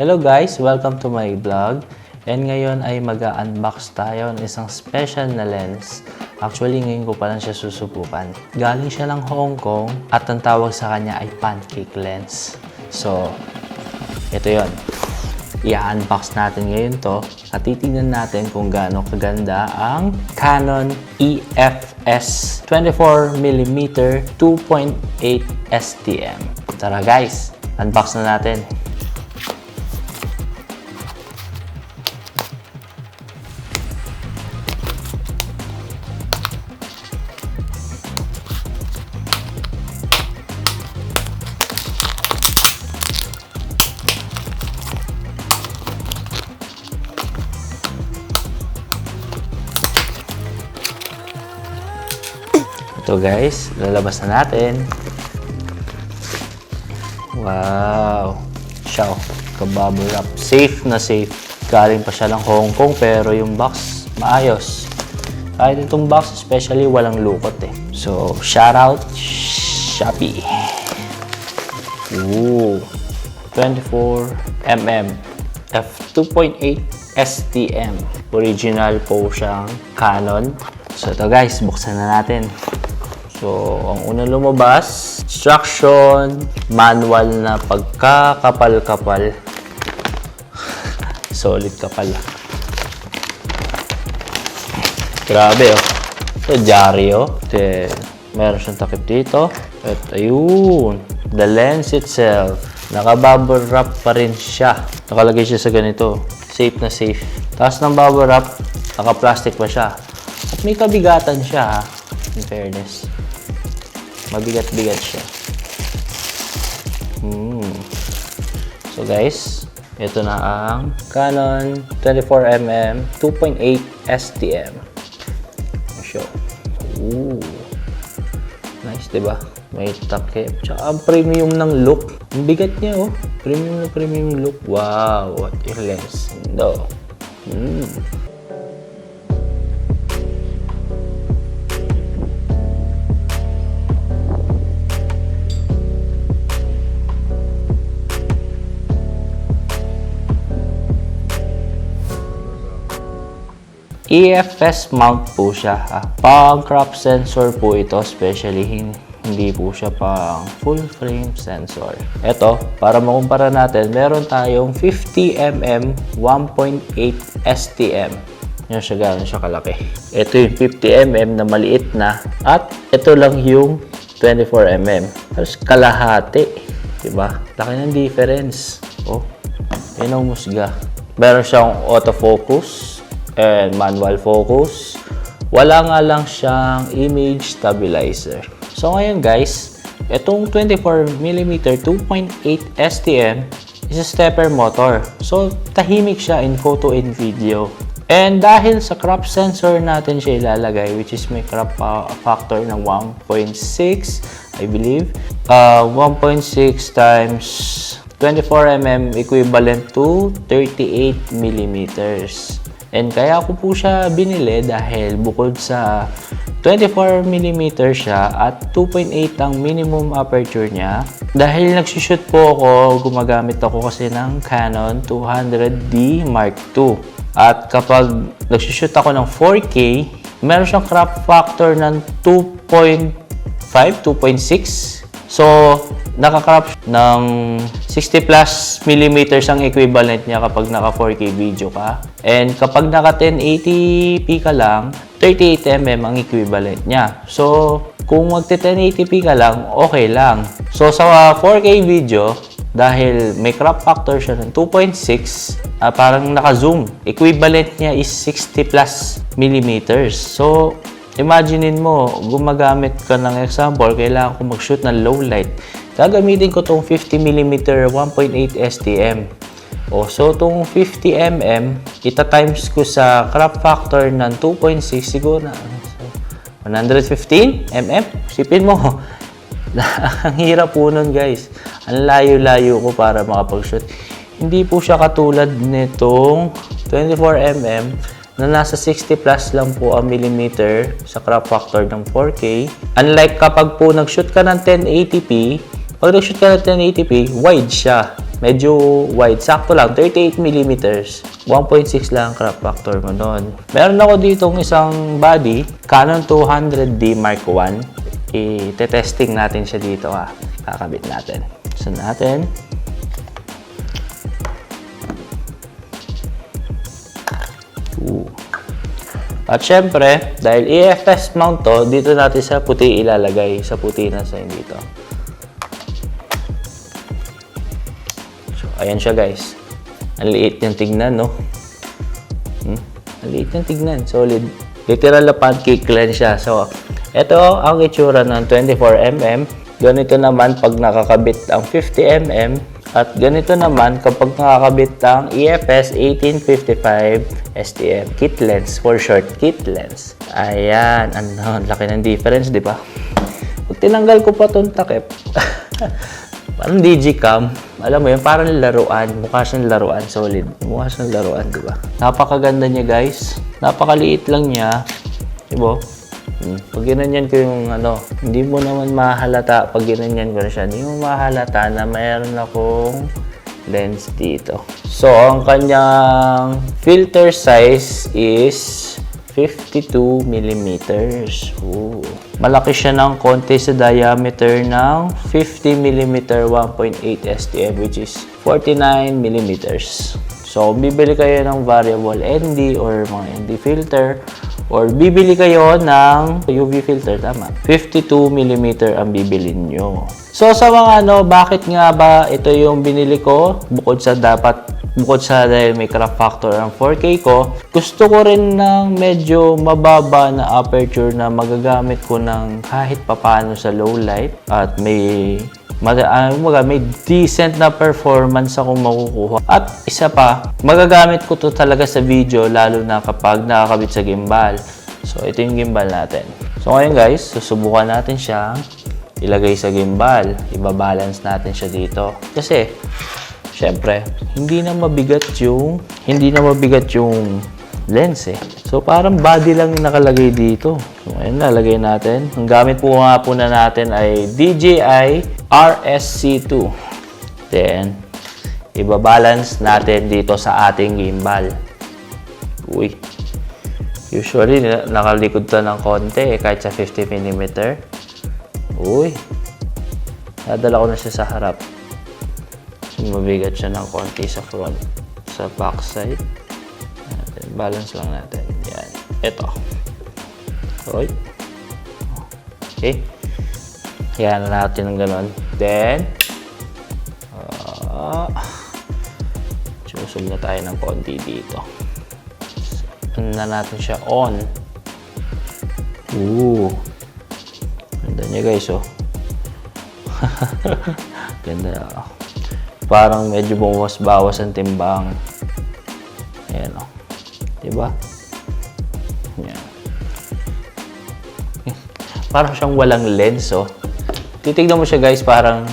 Hello guys! Welcome to my vlog. And ngayon ay mag-unbox tayo ng isang special na lens. Actually, ngayon ko pa lang siya susubukan. Galing siya ng Hong Kong at ang tawag sa kanya ay pancake lens. So, ito yon. I-unbox natin ngayon to at titingnan natin kung gaano kaganda ang Canon EFS 24mm 2.8 STM. Tara guys, unbox na natin. Ito guys, lalabas na natin. Wow! Siya, kabubble wrap. Safe na safe. Galing pa siya ng Hong Kong pero yung box maayos. Kahit itong box especially walang lukot eh. So, shout out Shopee. Ooh! 24mm f2.8 STM. Original po siyang Canon. So, ito guys, buksan na natin. So, ang unang lumabas, instruction, manual na pagkakapal-kapal. Solid kapal. Grabe, oh. Ito, dyaryo. Meron siyang takip dito. At ayun, the lens itself. Naka-bubble wrap pa rin siya. Nakalagay siya sa ganito. Safe na safe. Tapos ng bubble wrap, naka-plastic pa siya. At may kabigatan siya, ha? In fairness. Mabigat-bigat siya. So guys, ito na ang Canon 24mm 2.8 STM. Show. Ooh. Nice, diba? May takip. Tsaka ang premium ng look. Ang bigat niya, oh. Premium na premium look. Wow, what a lens. No. EFS mount po siya. Pang crop sensor po ito, especially hindi po siya pang full frame sensor. Ito, para makumpara natin, meron tayong 50mm 1.8 STM. Yan siya, gano'n siya kalaki. Ito yung 50mm na maliit na at ito lang yung 24mm. Halos kalahati. Diba? Laki ng difference. Oh, yun ang musga. Meron siyang autofocus and manual focus. Wala nga lang siyang image stabilizer. So ngayon guys, itong 24mm 2.8 STM is a stepper motor. So tahimik siya in photo and video. And dahil sa crop sensor natin siya ilalagay, which is may crop factor ng 1.6, I believe. 1.6 times 24mm equivalent to 38mm. And kaya ko po siya binili dahil bukod sa 24mm siya at 2.8 ang minimum aperture niya. Dahil nagsushoot po ako, gumagamit ako kasi ng Canon 200D Mark II. At kapag nagsushoot ako ng 4K, meron siyang crop factor ng 2.5, 2.6. So, naka-crop ng 60 plus millimeters ang equivalent niya kapag naka 4K video ka. And kapag naka 1080p ka lang, 38mm ang equivalent niya. So, kung magte 1080p ka lang, okay lang. So, sa 4K video, dahil may crop factor siya ng 2.6, parang naka-zoom. Equivalent niya is 60 plus millimeters. So, imaginein mo, gumagamit ka ng example, kailangan ko mag-shoot ng low light. Gagamitin ko tong 50mm 1.8 STM. So tong 50mm, ita-times ko sa crop factor ng 2.6, siguro na 115mm. Sipin mo, ang hirap po nun guys. Ang layo-layo ko para makapag-shoot. Hindi po siya katulad nitong 24mm na nasa 60 plus lang po ang millimeter sa crop factor ng 4K. Unlike kapag po nag-shoot ka ng 1080p, pag nag-shoot ka ng 1080p, wide siya. medyo wide. Sakto lang, 38mm. 1.6 lang crop factor mo doon. Meron ako ditong isang body, Canon 200D Mark I. I-testing natin siya dito ha. Kakabit natin. So natin. At syempre, dahil EFS mount to, dito natin sa puti ilalagay. Sa puti na sa dito. So, ayan siya guys. Ang liit niyang tignan, no? Ang liit niyang tignan. Solid. Literal na pancake lens siya. So, ito ang itsura ng 24mm. Ganito naman pag nakakabit ang 50mm. At ganito naman kapag nakakabit ang EFS 1855 STM kit lens, for short, kit lens. Ayan, ang laki ng difference, di ba? Pag tinanggal ko pa itong takip, parang digicam, alam mo yun, parang laruan, mukha siyang laruan, solid. Mukha siyang laruan, di ba? Napakaganda niya guys, napakaliit lang niya, di ba? Pag ginanyan ko yung hindi mo naman mahalata pag ginanyan ko na siya. Hindi mo mahalata na mayroon akong lens dito. So, ang kanyang filter size is 52mm. Ooh. Malaki siya ng konti sa diameter ng 50mm 1.8 STM which is 49mm. So, bibili kayo ng variable ND or mga ND filter. Or bibili kayo ng UV filter, tama. 52mm ang bibili nyo. So sa mga bakit nga ba ito yung binili ko? Bukod sa dahil may crop factor ang 4K ko, gusto ko rin ng medyo mababa na aperture na magagamit ko ng kahit papano sa low light. At may decent na performance akong makukuha. At isa pa, magagamit ko to talaga sa video lalo na kapag nakakabit sa gimbal. So, ito yung gimbal natin. So, ngayon guys, susubukan natin siyang ilagay sa gimbal. Ibabalance natin siya dito. Kasi, syempre, hindi na mabigat yung lens eh. So, parang body lang yung nakalagay dito. So, ngayon, lalagay natin. Ang gamit po nga po na natin ay DJI RSC2. Then, ibabalance natin dito sa ating gimbal. Uy. Usually, nakalikod to ng konti kahit sa 50mm. Uy. Nadala ko na siya sa harap. So, mabigat siya ng konti sa front. Sa back side. Balance lang natin. Yan. Ito. Right. Okay. Yan natin ng ganon. Then, susog na tayo ng konti dito. Ano na natin siya on. Ganda niya guys, oh. Ganda. Parang medyo bawas ang timbang. Ayan, oh. Diba? Yan. Parang siyang walang lens, oh. Titignan mo siya guys, parang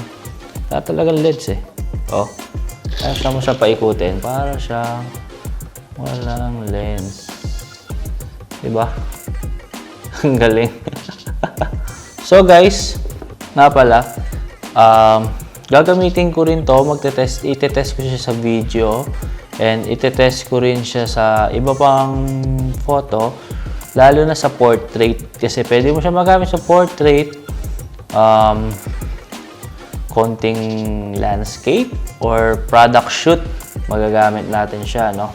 talagang lens eh. Oh. Kaya mo siya paikutin. Para siyang walang lens. Diba? Ang galing. So guys, nga pala, gagamitin ko rin to, itetest ko siya sa video. And itetest ko rin siya sa iba pang photo. Lalo na sa portrait. Kasi pwede mo siya magamit sa portrait. Konting landscape or product shoot, magagamit natin siya, no?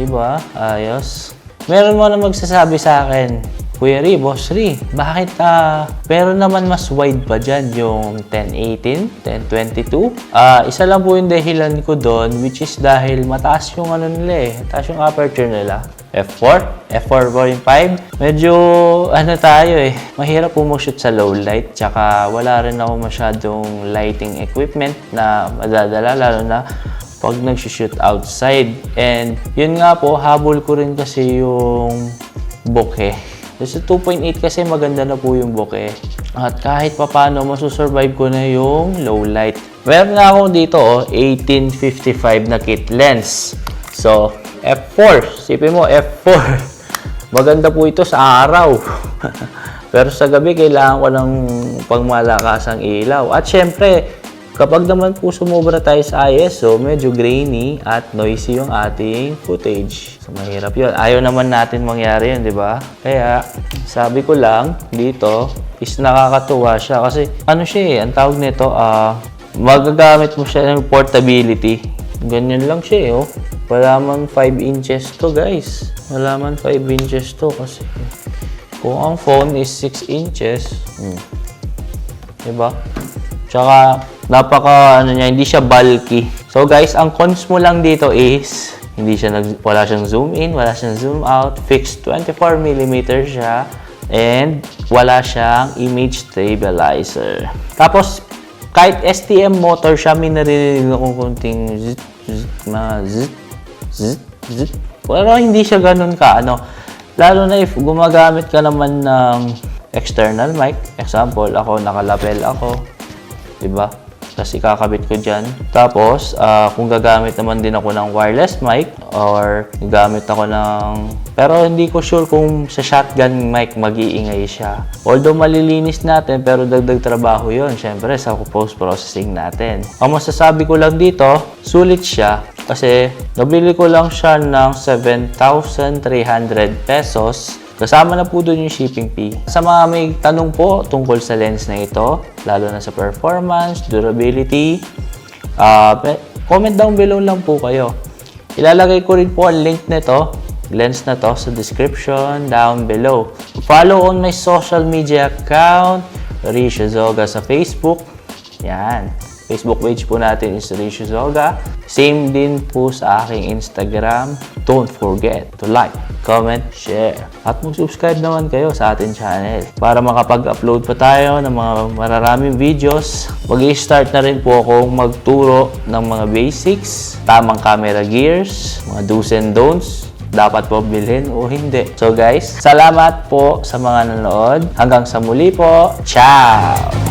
Di ba? Ayos. Meron mo na magsasabi sa akin, Kuya Ri, Boss Ri, bakit pero naman mas wide pa dyan yung 1080, 1022? Isa lang po yung dahilan ko doon, which is dahil mataas yung ano nila mataas yung aperture nila. F4, F4.5. Medyo tayo mahirap pumushoot sa low light, tsaka wala rin ako masyadong lighting equipment na madadala, lalo na pag nag-shoot outside. And yun nga po, habol ko rin kasi yung bokeh. So, 2.8 kasi maganda na po yung bokeh. At kahit papano, masusurvive ko na yung low light. Meron na ako dito, 1855 na kit lens. So, F4. Sipin mo, F4. Maganda po ito sa araw. Pero sa gabi, kailangan ko ng pangmalakasang ilaw. At syempre, kapag naman po sumobra tayo sa ISO, medyo grainy at noisy yung ating footage. So, mahirap yun. Ayaw naman natin mangyari yun, di ba? Kaya, sabi ko lang, dito, is nakakatuwa siya. Kasi, ano siya ang tawag nito, magagamit mo siya ng portability. Ganyan lang siya Wala man 5 inches to, guys. Wala man 5 inches to kasi kung ang phone is 6 inches, diba? Tsaka, hindi siya bulky. So guys, ang cons mo lang dito is, wala siyang zoom in, wala siyang zoom out, fixed 24mm siya, and wala siyang image stabilizer. Tapos, kahit STM motor siya, may narinig akong kunting zit. Pero hindi siya ganun ka, lalo na if gumagamit ka naman ng external mic. Example, ako, nakalapel ako. Diba? Kasi kakabit ko dyan. Tapos, kung gagamit naman din ako ng wireless mic or gagamit ako pero hindi ko sure kung sa shotgun mic mag-iingay siya. Although malilinis natin, pero dagdag trabaho yon syempre sa post-processing natin. Ang masasabi ko lang dito, sulit siya. Kasi nabili ko lang siya ng 7,300 pesos. Kasama na po doon yung shipping fee. Sa mga may tanong po tungkol sa lens na ito, lalo na sa performance, durability, comment down below lang po kayo. Ilalagay ko rin po ang link nito, lens na to, sa description down below. Follow on my social media account, Rishi Zoga sa Facebook. Yan. Facebook page po natin is Rishi Zoga. Same din po sa aking Instagram. Don't forget to like, comment, share. At mag-subscribe naman kayo sa ating channel para makapag-upload pa tayo ng mga mararaming videos. Mag-i-start na rin po akong magturo ng mga basics, tamang camera gears, mga do's and don'ts, dapat po bilhin o hindi. So guys, salamat po sa mga nanonood. Hanggang sa muli po. Ciao!